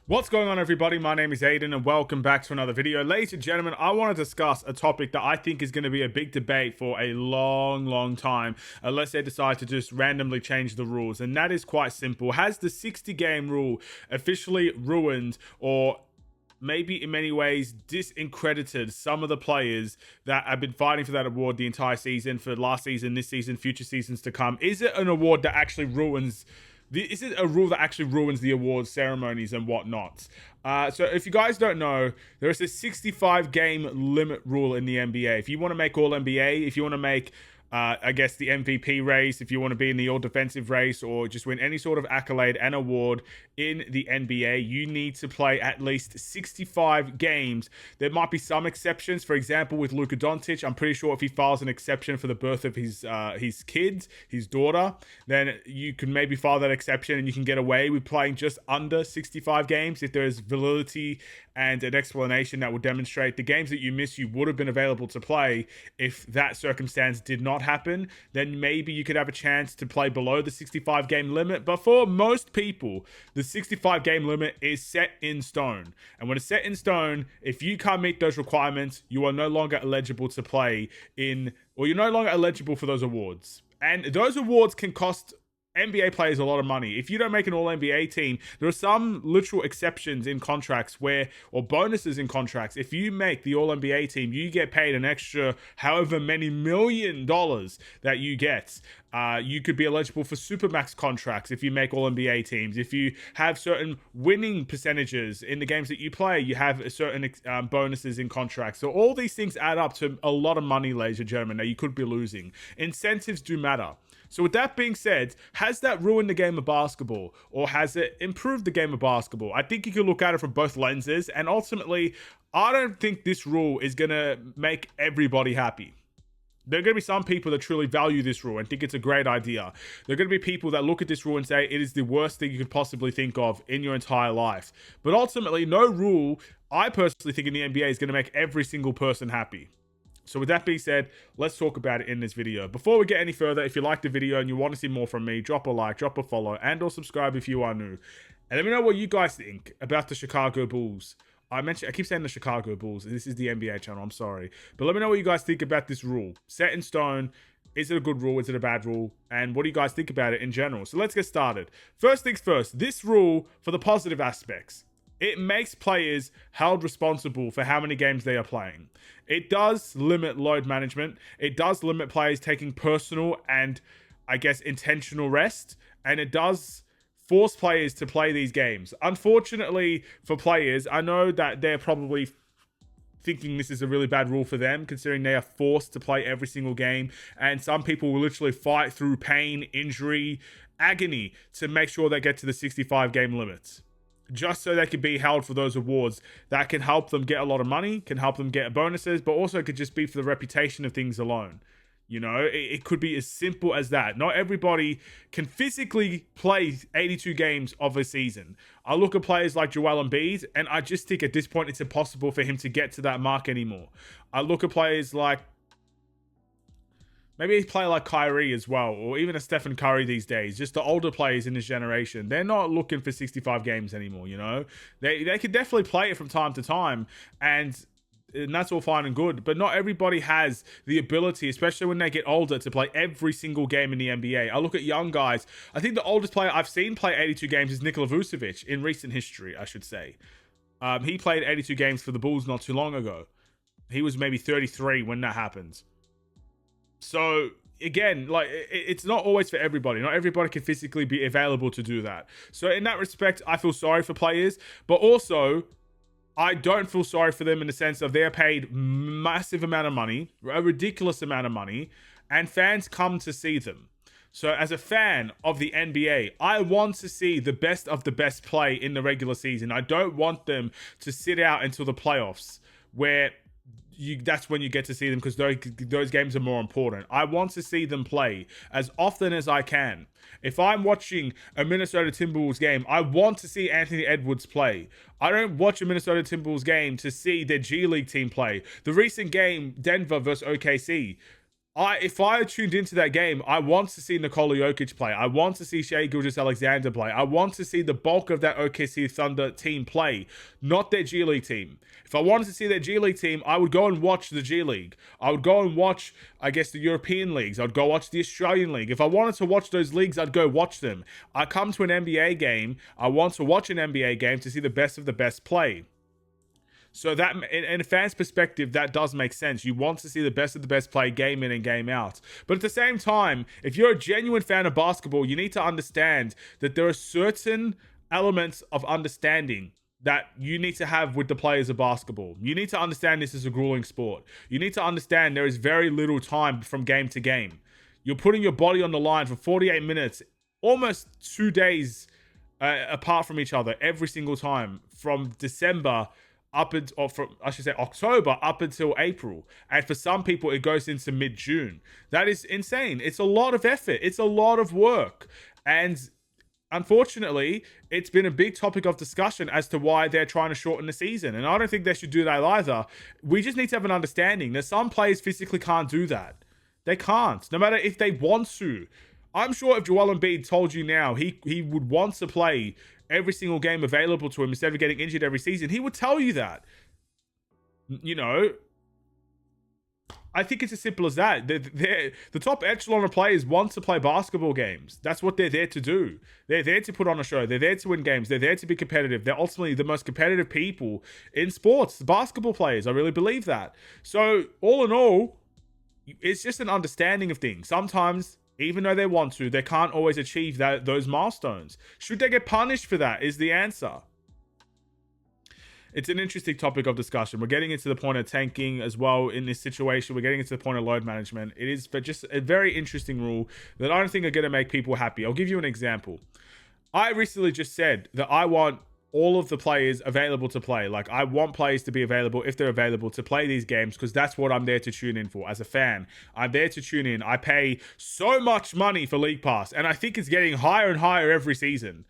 What's going on, everybody? My name is Aiden and welcome back to another video. Ladies and gentlemen, I want to discuss a topic that I think is going to be a big debate for a long time, unless they decide to just randomly change the rules. And that is quite simple. Has the 60 game rule officially ruined, or maybe in many ways disaccredited, some of the players that have been fighting for that award the entire season, for last season, this season, future seasons to come? Is it an award that actually ruins is it a rule that actually ruins the awards ceremonies and whatnot? So if you guys don't know, there is a 65 game limit rule in the NBA. If you want to make all NBA, if you want to make I guess the MVP race, if you want to be in the all defensive race, or just win any sort of accolade and award in the NBA, you need to play at least 65 games. There might be some exceptions. For example, with Luka Doncic, I'm pretty sure if he files an exception for the birth of his kid, his daughter, then you can maybe file that exception and you can get away with playing just under 65 games if there's validity and an explanation that would demonstrate the games that you miss you would have been available to play. If that circumstance did not happen, then maybe you could have a chance to play below the 65 game limit. But for most people, the 65 game limit is set in stone. And when it's set in stone, if you can't meet those requirements, you are no longer eligible to play in, or you're no longer eligible for those awards. And those awards can cost NBA players a lot of money. If you don't make an all-NBA team, there are some literal exceptions in contracts or bonuses in contracts. If you make the all-NBA team, you get paid an extra however many $1 million that you get. You could be eligible for Supermax contracts if you make all-NBA teams. If you have certain winning percentages in the games that you play, you have certain bonuses in contracts. So all these things add up to a lot of money, ladies and gentlemen, that you could be losing. Incentives do matter. So with that being said, has that ruined the game of basketball, or has it improved the game of basketball? I think you can look at it from both lenses, and ultimately, I don't think this rule is going to make everybody happy. There are going to be some people that truly value this rule and think it's a great idea. There are going to be people that look at this rule and say it is the worst thing you could possibly think of in your entire life. But ultimately, no rule, I personally think, in the NBA is going to make every single person happy. So with that being said, let's talk about it in this video. Before we get any further, if you liked the video and you want to see more from me, drop a like, drop a follow, and or subscribe if you are new. And let me know what you guys think about the Chicago Bulls. I keep saying the Chicago Bulls. This is the NBA channel, I'm sorry. But let me know what you guys think about this rule. Set in stone. Is it a good rule? Is it a bad rule? And what do you guys think about it in general? So let's get started. First things first, this rule, for the positive aspects, it makes players held responsible for how many games they are playing. It does limit load management. It does limit players taking personal and, I guess, intentional rest. And it does force players to play these games. Unfortunately for players, I know that they're probably thinking this is a really bad rule for them, considering they are forced to play every single game. And some people will literally fight through pain, injury, agony to make sure they get to the 65 game limits, just so they can be held for those awards that can help them get a lot of money, can help them get bonuses, but also could just be for the reputation of things alone. You know, it could be as simple as that. Not everybody can physically play 82 games of a season. I look at players like Joel Embiid, and I just think at this point it's impossible for him to get to that mark anymore. I look at players like, maybe a player like Kyrie as well, or even a Stephen Curry these days, just the older players in this generation. They're not looking for 65 games anymore, you know? They could definitely play it from time to time, and that's all fine and good, but not everybody has the ability, especially when they get older, to play every single game in the NBA. I look at young guys. I think the oldest player I've seen play 82 games is Nikola Vucevic, in recent history, I should say. He played 82 games for the Bulls not too long ago. He was maybe 33 when that happened. So again, like, it's not always for everybody. Not everybody can physically be available to do that. So in that respect, I feel sorry for players, but also I don't feel sorry for them in the sense of they're paid massive amount of money, a ridiculous amount of money, and fans come to see them. So as a fan of the NBA, I want to see the best of the best play in the regular season. I don't want them to sit out until the playoffs, where that's when you get to see them, because those games are more important. I want to see them play as often as I can. If I'm watching a Minnesota Timberwolves game, I want to see Anthony Edwards play. I don't watch a Minnesota Timberwolves game to see their G League team play. The recent game, Denver versus OKC, if I tuned into that game, I want to see Nikola Jokic play. I want to see Shai Gilgeous-Alexander play. I want to see the bulk of that OKC Thunder team play, not their G League team. If I wanted to see their G League team, I would go and watch the G League. I would go and watch, I guess, the European leagues. I'd go watch the Australian League. If I wanted to watch those leagues, I'd go watch them. I come to an NBA game. I want to watch an NBA game to see the best of the best play. So that, in a fan's perspective, that does make sense. You want to see the best of the best play game in and game out. But at the same time, if you're a genuine fan of basketball, you need to understand that there are certain elements of understanding that you need to have with the players of basketball. You need to understand this is a grueling sport. You need to understand there is very little time from game to game. You're putting your body on the line for 48 minutes, almost 2 days apart from each other every single time, from December October up until April. And for some people, it goes into mid-June. That is insane. It's a lot of effort. It's a lot of work. And unfortunately, it's been a big topic of discussion as to why they're trying to shorten the season. And I don't think they should do that either. We just need to have an understanding that some players physically can't do that. They can't, no matter if they want to. I'm sure if Joel Embiid told you now he would want to play every single game available to him instead of getting injured every season, he would tell you that. You know, I think it's as simple as that. The top echelon of players want to play basketball games. That's what they're there to do. They're there to put on a show. They're there to win games. They're there to be competitive. They're ultimately the most competitive people in sports, basketball players. I really believe that. So all in all, it's just an understanding of things. Sometimes, even though they want to, they can't always achieve those milestones. Should they get punished for that is the answer. It's an interesting topic of discussion. We're getting into the point of tanking as well in this situation. We're getting into the point of load management. It is but just a very interesting rule that I don't think are going to make people happy. I'll give you an example. I recently just said that I want all of the players available to play. Like, I want players to be available, if they're available, to play these games, because that's what I'm there to tune in for. As a fan, I'm there to tune in. I pay so much money for League Pass, and I think it's getting higher and higher every season.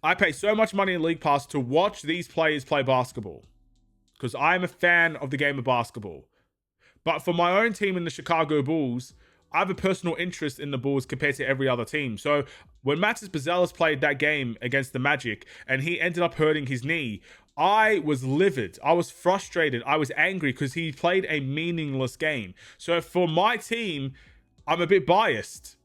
I pay so much money in League Pass to watch these players play basketball, because I'm a fan of the game of basketball. But for my own team in the Chicago Bulls, I have a personal interest in the Bulls compared to every other team. So when Matas Buzelis played that game against the Magic and he ended up hurting his knee, I was livid. I was frustrated. I was angry because he played a meaningless game. So for my team, I'm a bit biased.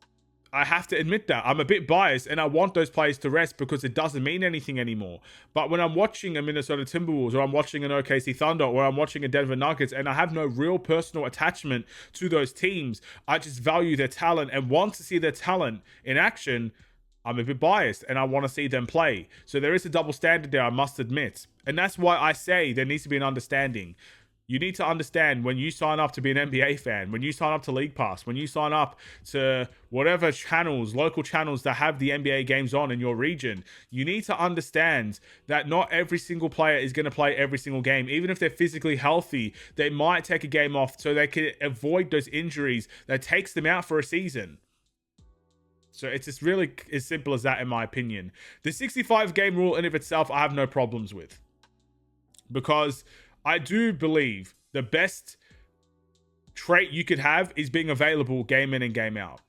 I have to admit that. I'm a bit biased and I want those players to rest because it doesn't mean anything anymore. But when I'm watching a Minnesota Timberwolves, or I'm watching an OKC Thunder, or I'm watching a Denver Nuggets, and I have no real personal attachment to those teams, I just value their talent and want to see their talent in action, I'm a bit biased and I want to see them play. So there is a double standard there, I must admit. And that's why I say there needs to be an understanding. You need to understand, when you sign up to be an NBA fan, when you sign up to League Pass, when you sign up to whatever channels, local channels that have the NBA games on in your region, you need to understand that not every single player is going to play every single game. Even if they're physically healthy, they might take a game off so they can avoid those injuries that takes them out for a season. So it's just really as simple as that, in my opinion. The 65 game rule in of itself, I have no problems with, because I do believe the best trait you could have is being available game in and game out.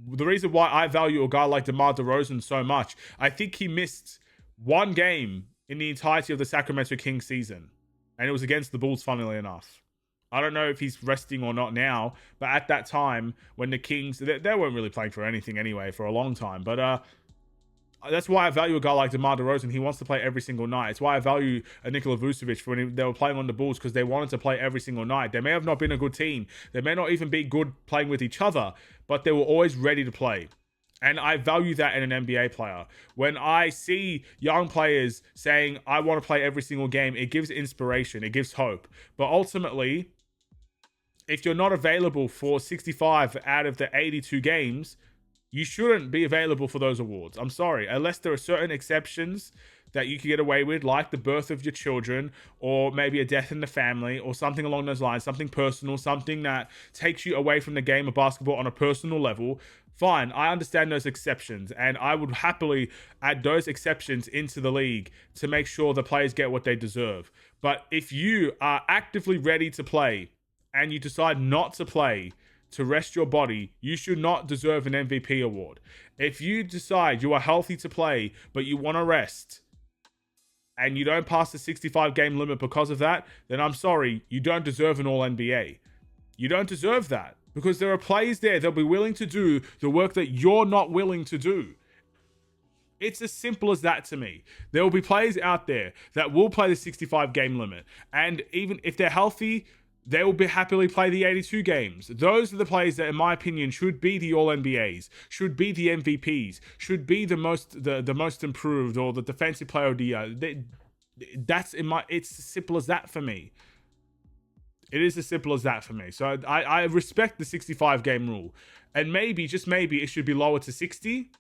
The reason why I value a guy like DeMar DeRozan so much, I think he missed one game in the entirety of the Sacramento Kings season, and it was against the Bulls, funnily enough. I don't know if he's resting or not now, but at that time, when the Kings, they weren't really playing for anything anyway for a long time, but that's why I value a guy like DeMar DeRozan. He wants to play every single night. It's why I value a Nikola Vucevic when they were playing on the Bulls, because they wanted to play every single night. They may have not been a good team. They may not even be good playing with each other, but they were always ready to play. And I value that in an NBA player. When I see young players saying, I want to play every single game, it gives inspiration. It gives hope. But ultimately, if you're not available for 65 out of the 82 games, you shouldn't be available for those awards. I'm sorry. Unless there are certain exceptions that you can get away with, like the birth of your children, or maybe a death in the family, or something along those lines, something personal, something that takes you away from the game of basketball on a personal level, fine. I understand those exceptions, and I would happily add those exceptions into the league to make sure the players get what they deserve. But if you are actively ready to play and you decide not to play, to rest your body, you should not deserve an MVP award. If you decide you are healthy to play, but you want to rest, and you don't pass the 65 game limit because of that, then I'm sorry, you don't deserve an All-NBA. You don't deserve that, because there are players there that'll be willing to do the work that you're not willing to do. It's as simple as that to me. There will be players out there that will play the 65 game limit, and even if they're healthy, they will be happily play the 82 games. Those are the players that, in my opinion, should be the All-NBAs, should be the MVPs, should be the most improved, or the defensive player of the year. It's as simple as that for me. It is as simple as that for me. So I respect the 65 game rule, and maybe, just maybe, it should be lower to 60.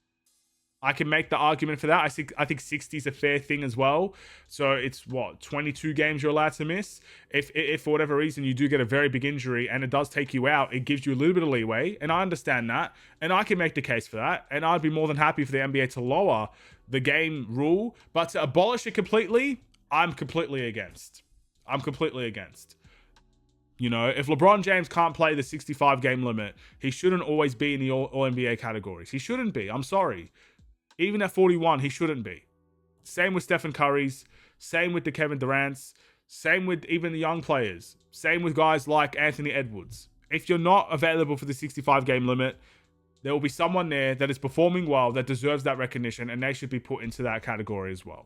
I can make the argument for that. I think 60 is a fair thing as well. So it's 22 games you're allowed to miss. If for whatever reason you do get a very big injury and it does take you out, it gives you a little bit of leeway, and I understand that, and I can make the case for that, and I'd be more than happy for the NBA to lower the game rule, but to abolish it completely, I'm completely against. You know, if LeBron James can't play the 65 game limit, he shouldn't always be in the All-NBA categories. He shouldn't be. I'm sorry. Even at 41, he shouldn't be. Same with Stephen Curry's. Same with the Kevin Durant's. Same with even the young players. Same with guys like Anthony Edwards. If you're not available for the 65 game limit, there will be someone there that is performing well, that deserves that recognition, and they should be put into that category as well.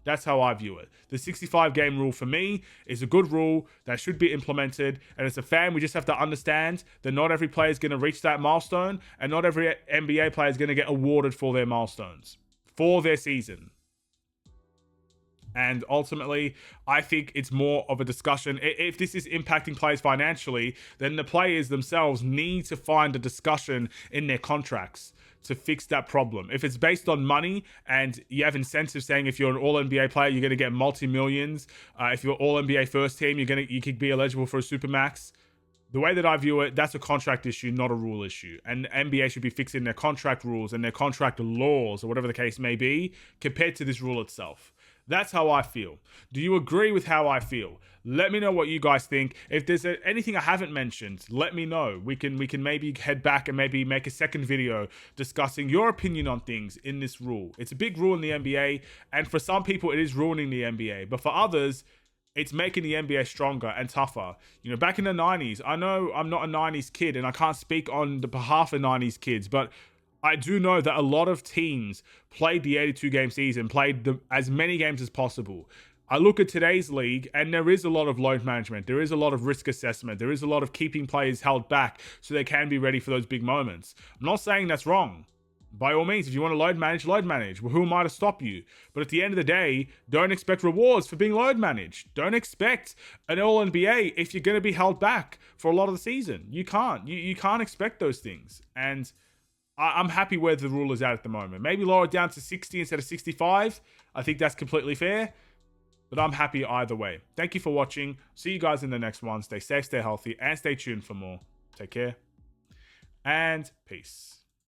That's how I view it. The 65 game rule for me is a good rule that should be implemented. And as a fan, we just have to understand that not every player is going to reach that milestone, and not every NBA player is going to get awarded for their milestones, for their season. And ultimately, I think it's more of a discussion. If this is impacting players financially, then the players themselves need to find a discussion in their contracts to fix that problem. If it's based on money and you have incentives saying if you're an All-NBA player, you're going to get multi-millions. If you're All-NBA first team, you could be eligible for a Supermax. The way that I view it, that's a contract issue, not a rule issue. And the NBA should be fixing their contract rules and their contract laws, or whatever the case may be, compared to this rule itself. That's how I feel. Do you agree with how I feel? Let me know what you guys think. If there's anything I haven't mentioned, let me know. We can maybe head back and maybe make a second video discussing your opinion on things in this rule. It's a big rule in the NBA, and for some people it is ruining the NBA, but for others, it's making the NBA stronger and tougher. You know, back in the 90s, I know I'm not a 90s kid and I can't speak on the behalf of 90s kids, but I do know that a lot of teams played the 82 game season, played as many games as possible. I look at today's league and there is a lot of load management. There is a lot of risk assessment. There is a lot of keeping players held back so they can be ready for those big moments. I'm not saying that's wrong. By all means, if you want to load manage, load manage. Well, who am I to stop you? But at the end of the day, don't expect rewards for being load managed. Don't expect an All-NBA if you're going to be held back for a lot of the season. You can't. You can't expect those things. And I'm happy where the rule is at the moment. Maybe lower it down to 60 instead of 65. I think that's completely fair. But I'm happy either way. Thank you for watching. See you guys in the next one. Stay safe, stay healthy, and stay tuned for more. Take care. And peace.